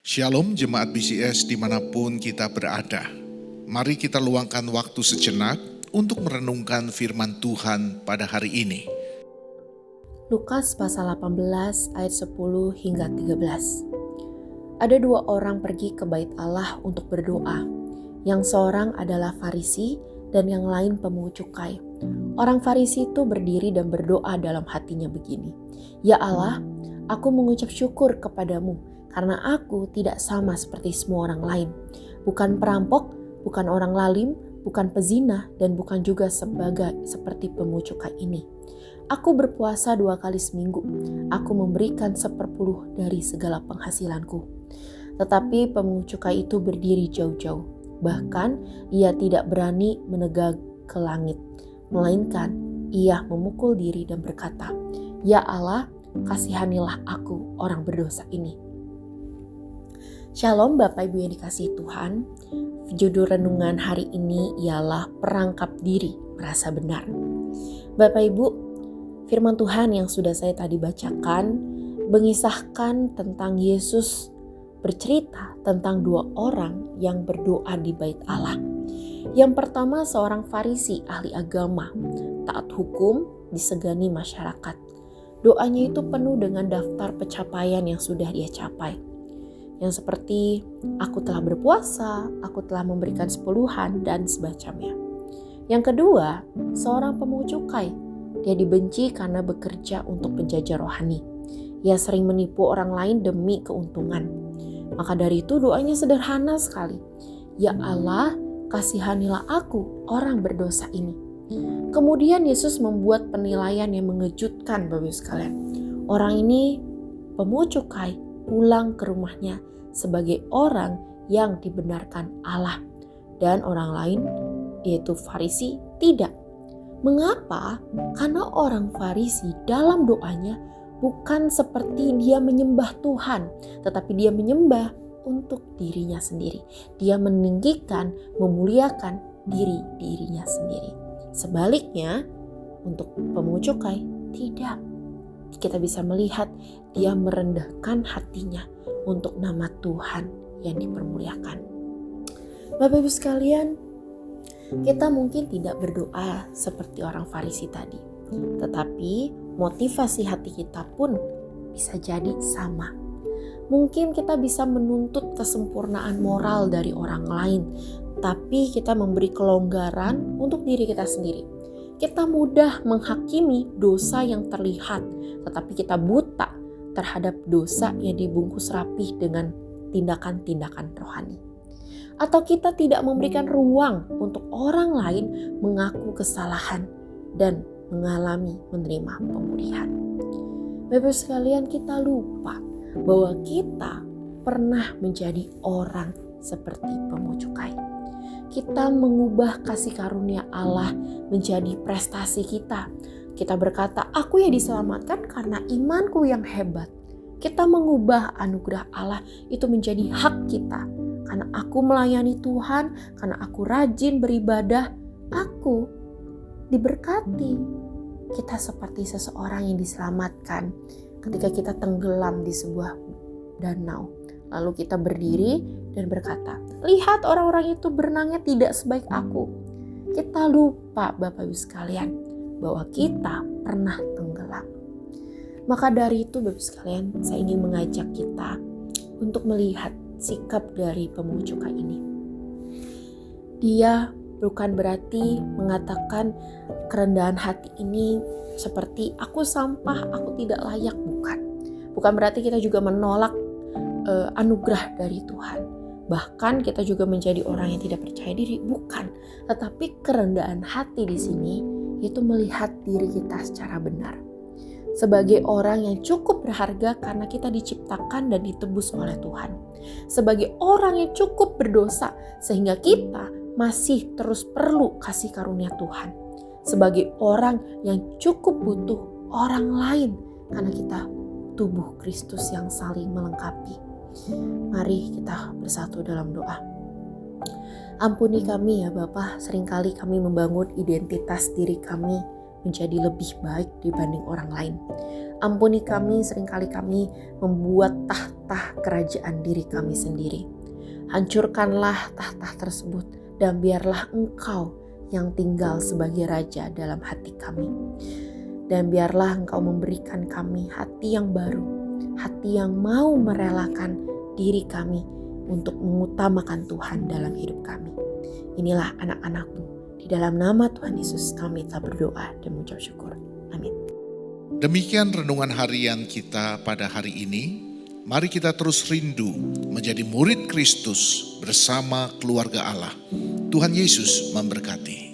Shalom jemaat BCS dimanapun kita berada. Mari kita luangkan waktu sejenak untuk merenungkan firman Tuhan pada hari ini. Lukas pasal 18 ayat 10 hingga 13. Ada dua orang pergi ke bait Allah untuk berdoa. Yang seorang adalah Farisi dan yang lain pemungut cukai. Orang Farisi itu berdiri dan berdoa dalam hatinya begini. Ya Allah, aku mengucap syukur kepadamu karena aku tidak sama seperti semua orang lain. Bukan perampok, bukan orang lalim, bukan pezina, dan bukan juga seperti pemungut cukai ini. Aku berpuasa 2 kali seminggu. Aku memberikan 1/10 dari segala penghasilanku. Tetapi pemungut cukai itu berdiri jauh-jauh. Bahkan ia tidak berani menegak ke langit. Melainkan ia memukul diri dan berkata, Ya Allah, kasihanilah aku orang berdosa ini. Shalom Bapak Ibu yang dikasihi Tuhan. Judul renungan hari ini ialah perangkap diri merasa benar. Bapak Ibu, firman Tuhan yang sudah saya tadi bacakan mengisahkan tentang Yesus bercerita tentang dua orang yang berdoa di bait Allah. Yang pertama seorang Farisi ahli agama, taat hukum, disegani masyarakat. Doanya itu penuh dengan daftar pencapaian yang sudah dia capai. Yang seperti aku telah berpuasa, aku telah memberikan 10-an dan sebagainya. Yang kedua, seorang pemungut cukai. Dia dibenci karena bekerja untuk penjajah rohani. Ia sering menipu orang lain demi keuntungan. Maka dari itu doanya sederhana sekali. Ya Allah, kasihanilah aku orang berdosa ini. Kemudian Yesus membuat penilaian yang mengejutkan Bapak Ibu sekalian. Orang ini pemungut cukai pulang ke rumahnya sebagai orang yang dibenarkan Allah. Dan orang lain yaitu Farisi tidak. Mengapa? Karena orang Farisi dalam doanya bukan seperti dia menyembah Tuhan, tetapi dia menyembah untuk dirinya sendiri. Dia meninggikan, memuliakan dirinya sendiri. Sebaliknya, untuk pemungut cukai tidak. Kita bisa melihat dia merendahkan hatinya untuk nama Tuhan yang dipermuliakan. Bapak Ibu sekalian, kita mungkin tidak berdoa seperti orang Farisi tadi, tetapi motivasi hati kita pun bisa jadi sama. Mungkin kita bisa menuntut kesempurnaan moral dari orang lain, tapi kita memberi kelonggaran untuk diri kita sendiri. Kita mudah menghakimi dosa yang terlihat, tetapi kita buta terhadap dosa yang dibungkus rapih dengan tindakan-tindakan rohani. Atau kita tidak memberikan ruang untuk orang lain mengaku kesalahan dan mengalami menerima pemulihan. Bapak sekalian, kita lupa bahwa kita pernah menjadi orang seperti pemungut cukai. Kita mengubah kasih karunia Allah menjadi prestasi kita. Kita berkata, aku ya diselamatkan karena imanku yang hebat. Kita mengubah anugerah Allah itu menjadi hak kita. Karena aku melayani Tuhan, karena aku rajin beribadah, aku diberkati. Kita seperti seseorang yang diselamatkan ketika kita tenggelam di sebuah danau. Lalu kita berdiri dan berkata, lihat orang-orang itu berenangnya tidak sebaik aku. Kita lupa Bapak Ibu sekalian bahwa kita pernah tenggelam. Maka dari itu Bapak Ibu sekalian, saya ingin mengajak kita untuk melihat sikap dari pemungut cukai ini. Dia bukan berarti mengatakan kerendahan hati ini seperti aku sampah, aku tidak layak, bukan. Bukan berarti kita juga menolak anugerah dari Tuhan. Bahkan kita juga menjadi orang yang tidak percaya diri, bukan. Tetapi kerendahan hati di sini itu melihat diri kita secara benar. Sebagai orang yang cukup berharga karena kita diciptakan dan ditebus oleh Tuhan. Sebagai orang yang cukup berdosa sehingga kita masih terus perlu kasih karunia Tuhan. Sebagai orang yang cukup butuh orang lain karena kita tubuh Kristus yang saling melengkapi. Mari kita bersatu dalam doa. Ampuni kami ya Bapa, seringkali kami membangun identitas diri kami menjadi lebih baik dibanding orang lain. Ampuni kami, seringkali kami membuat tahta kerajaan diri kami sendiri. Hancurkanlah tahta tersebut dan biarlah Engkau yang tinggal sebagai Raja dalam hati kami. Dan biarlah Engkau memberikan kami hati yang baru, hati yang mau merelakan diri kami untuk mengutamakan Tuhan dalam hidup kami. Inilah anak-anak-Mu. Di dalam nama Tuhan Yesus kami telah berdoa dan mengucap syukur. Amin. Demikian renungan harian kita pada hari ini. Mari kita terus rindu menjadi murid Kristus bersama keluarga Allah. Tuhan Yesus memberkati.